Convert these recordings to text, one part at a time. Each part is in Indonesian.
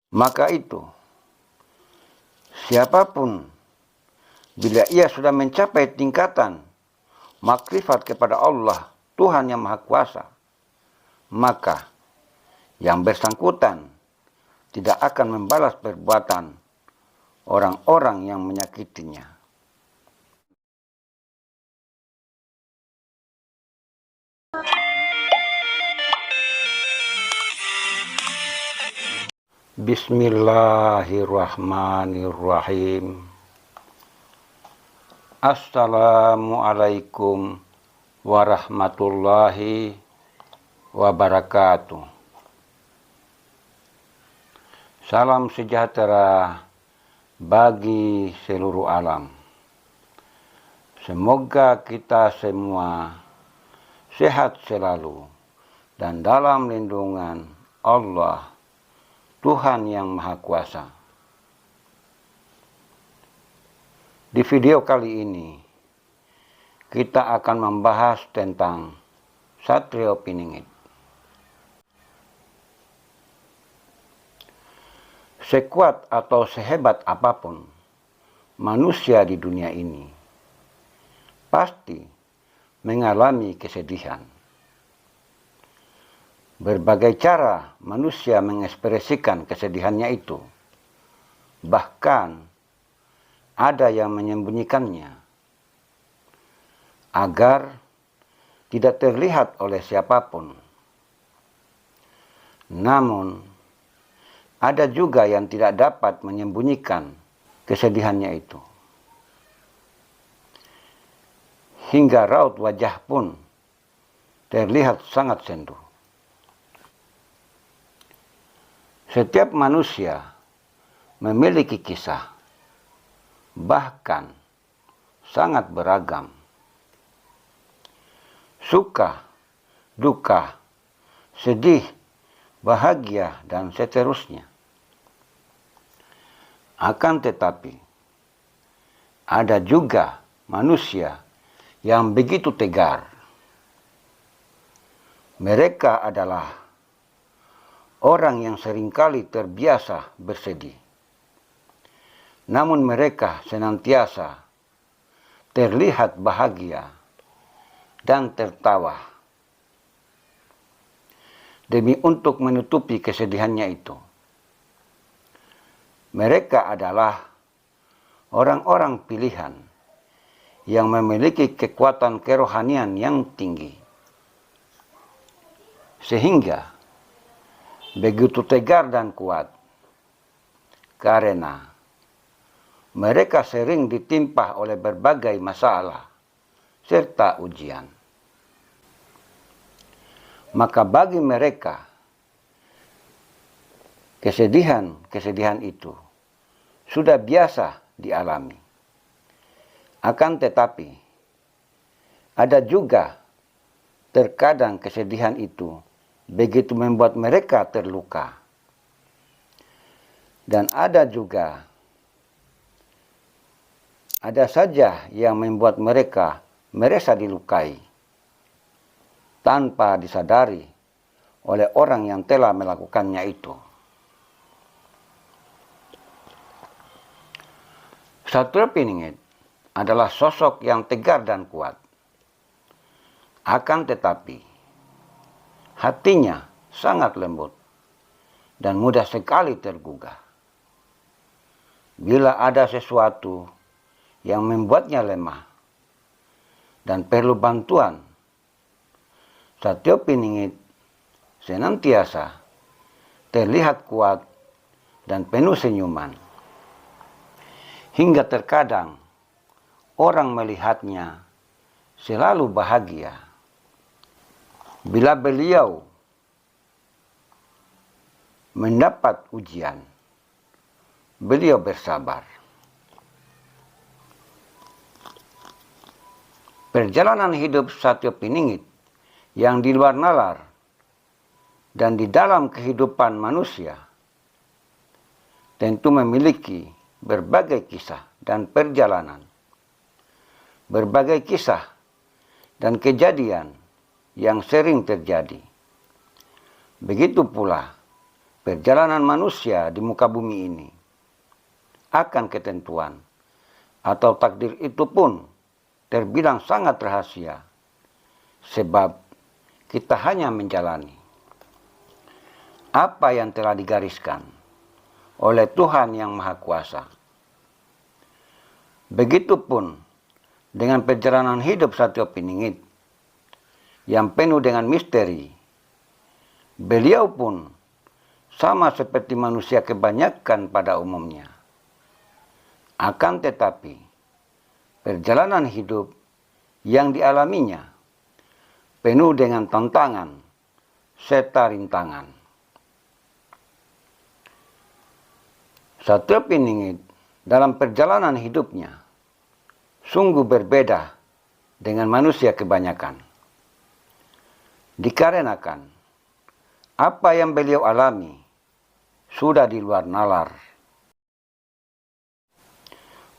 Maka itu, siapapun bila ia sudah mencapai tingkatan makrifat kepada Allah, Tuhan yang Maha Kuasa, maka yang bersangkutan tidak akan membalas perbuatan orang-orang yang menyakitinya. Bismillahirrahmanirrahim. Assalamualaikum warahmatullahi wabarakatuh. Salam sejahtera bagi seluruh alam. Semoga kita semua sehat selalu dan dalam lindungan Allah, Tuhan yang Maha Kuasa. Di video kali ini, kita akan membahas tentang Satrio Piningit. Sekuat atau sehebat apapun manusia di dunia ini, pasti mengalami kesedihan. Berbagai cara manusia mengekspresikan kesedihannya itu. Bahkan ada yang menyembunyikannya agar tidak terlihat oleh siapapun. Namun, ada juga yang tidak dapat menyembunyikan kesedihannya itu. Hingga raut wajah pun terlihat sangat sendu. Setiap manusia memiliki kisah, bahkan sangat beragam. Suka, duka, sedih, bahagia, dan seterusnya. Akan tetapi, ada juga manusia yang begitu tegar. Mereka adalah orang yang seringkali terbiasa bersedih. Namun mereka senantiasa terlihat bahagia dan tertawa demi untuk menutupi kesedihannya itu. Mereka adalah orang-orang pilihan yang memiliki kekuatan kerohanian yang tinggi, sehingga begitu tegar dan kuat karena mereka sering ditimpa oleh berbagai masalah serta ujian. Maka bagi mereka, kesedihan itu sudah biasa dialami. Akan tetapi, ada juga terkadang kesedihan itu begitu membuat mereka terluka. Dan ada saja yang membuat mereka merasa dilukai tanpa disadari oleh orang yang telah melakukannya itu. Satrio Piningit adalah sosok yang tegar dan kuat. Akan tetapi, hatinya sangat lembut dan mudah sekali tergugah. Bila ada sesuatu yang membuatnya lemah dan perlu bantuan, Satrio Piningit senantiasa terlihat kuat dan penuh senyuman. Hingga terkadang orang melihatnya selalu bahagia. Bila beliau mendapat ujian, beliau bersabar. Perjalanan hidup Satrio Piningit yang di luar nalar dan di dalam kehidupan manusia tentu memiliki berbagai kisah dan perjalanan, berbagai kisah dan kejadian yang sering terjadi. Begitu pula perjalanan manusia di muka bumi ini akan ketentuan atau takdir itu pun terbilang sangat rahasia, sebab kita hanya menjalani apa yang telah digariskan oleh Tuhan Yang Maha Kuasa. Begitupun dengan perjalanan hidup Satyo Piningit yang penuh dengan misteri. Beliau pun sama seperti manusia kebanyakan pada umumnya. Akan tetapi, perjalanan hidup yang dialaminya penuh dengan tantangan serta rintangan. Satyo Piningit dalam perjalanan hidupnya sungguh berbeda dengan manusia kebanyakan. Dikarenakan apa yang beliau alami sudah di luar nalar.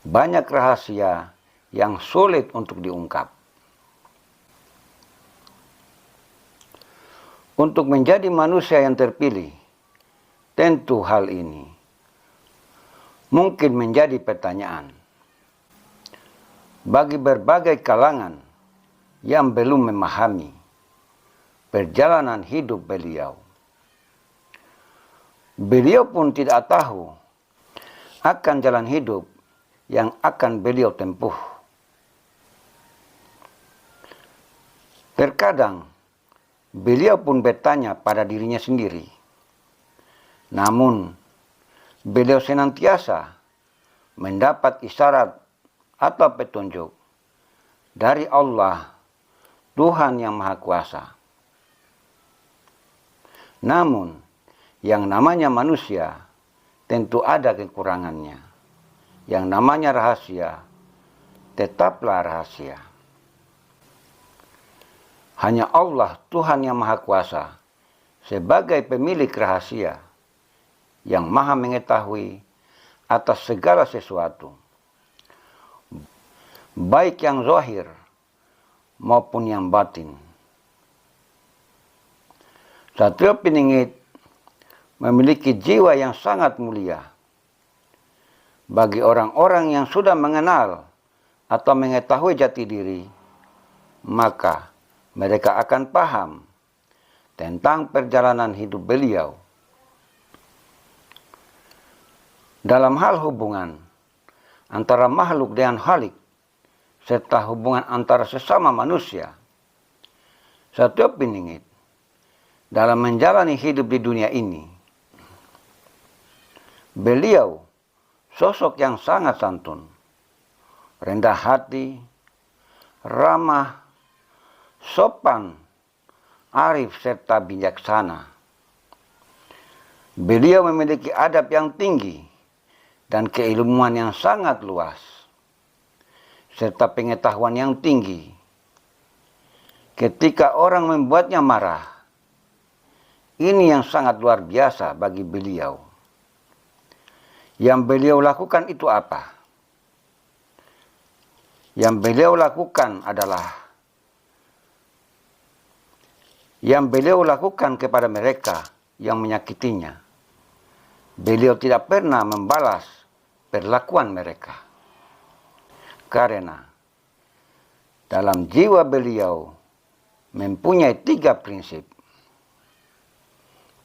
Banyak rahasia yang sulit untuk diungkap. Untuk menjadi manusia yang terpilih, tentu hal ini mungkin menjadi pertanyaan bagi berbagai kalangan yang belum memahami perjalanan hidup beliau. Beliau pun tidak tahu akan jalan hidup yang akan beliau tempuh. Terkadang beliau pun bertanya pada dirinya sendiri. Namun beliau senantiasa mendapat isyarat atau petunjuk dari Allah, Tuhan Yang Maha Kuasa. Namun yang namanya manusia tentu ada kekurangannya. Yang namanya rahasia tetaplah rahasia. Hanya Allah, Tuhan Yang Maha Kuasa, sebagai pemilik rahasia, yang maha mengetahui atas segala sesuatu, baik yang zahir maupun yang batin. Satyo Piningit memiliki jiwa yang sangat mulia. Bagi orang-orang yang sudah mengenal atau mengetahui jati diri, maka mereka akan paham tentang perjalanan hidup beliau. Dalam hal hubungan antara makhluk dengan Khalik, serta hubungan antara sesama manusia, Satyo Piningit dalam menjalani hidup di dunia ini, beliau sosok yang sangat santun, rendah hati, ramah, sopan, arif, serta bijaksana. Beliau memiliki adab yang tinggi dan keilmuan yang sangat luas, serta pengetahuan yang tinggi. Ketika orang membuatnya marah, ini yang sangat luar biasa bagi beliau. Yang beliau lakukan itu apa? Yang beliau lakukan adalah yang beliau lakukan kepada mereka yang menyakitinya. Beliau tidak pernah membalas perlakuan mereka. Karena dalam jiwa beliau mempunyai 3 prinsip.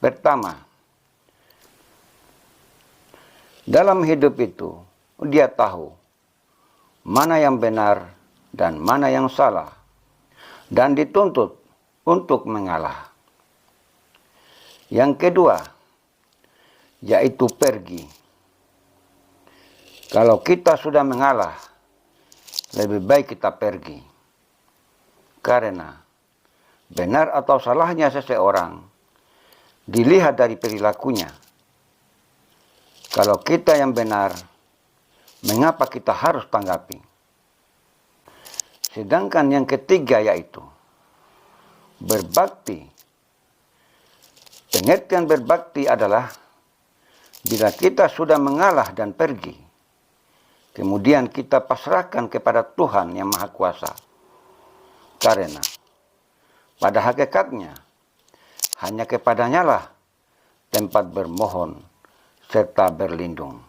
Pertama, dalam hidup itu, dia tahu mana yang benar dan mana yang salah, dan dituntut untuk mengalah. Yang kedua, yaitu pergi. Kalau kita sudah mengalah, lebih baik kita pergi. Karena benar atau salahnya seseorang dilihat dari perilakunya. Kalau kita yang benar, mengapa kita harus tanggapi? Sedangkan yang ketiga yaitu berbakti. Pengertian berbakti adalah bila kita sudah mengalah dan pergi, kemudian kita pasrahkan kepada Tuhan Yang Maha Kuasa. Karena pada hakikatnya hanya kepadanya lah tempat bermohon serta berlindung.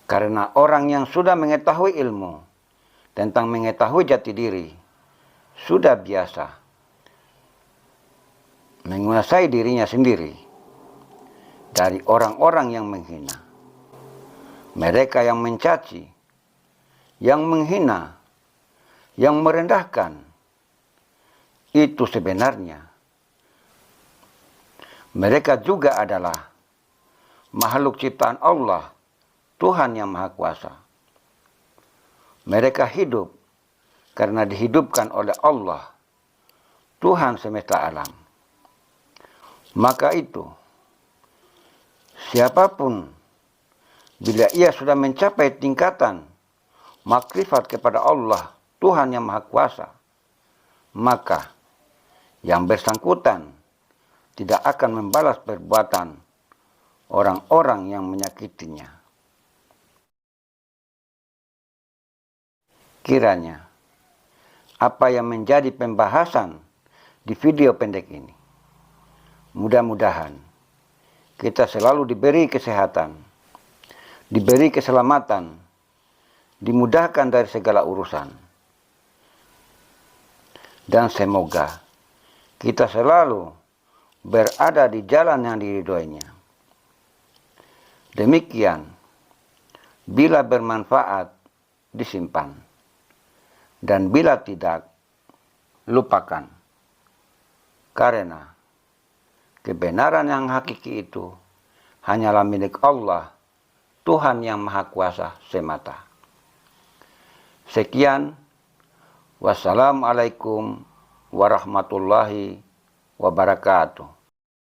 Karena orang yang sudah mengetahui ilmu tentang mengetahui jati diri, sudah biasa menguasai dirinya sendiri dari orang-orang yang menghina. Mereka yang mencaci, yang menghina, yang merendahkan, itu sebenarnya mereka juga adalah makhluk ciptaan Allah, Tuhan yang Maha Kuasa. Mereka hidup karena dihidupkan oleh Allah, Tuhan semesta alam. Maka itu, siapapun bila ia sudah mencapai tingkatan makrifat kepada Allah, Tuhan yang Maha Kuasa, maka yang bersangkutan tidak akan membalas perbuatan orang-orang yang menyakitinya. Kiranya apa yang menjadi pembahasan di video pendek ini, mudah-mudahan kita selalu diberi kesehatan, diberi keselamatan, dimudahkan dari segala urusan, dan semoga kita selalu berada di jalan yang diridhoinya. Demikian, bila bermanfaat disimpan, dan bila tidak, lupakan. Karena kebenaran yang hakiki itu hanyalah milik Allah, Tuhan yang Maha Kuasa semata. Sekian, wassalamualaikum warahmatullahi wabarakatuh.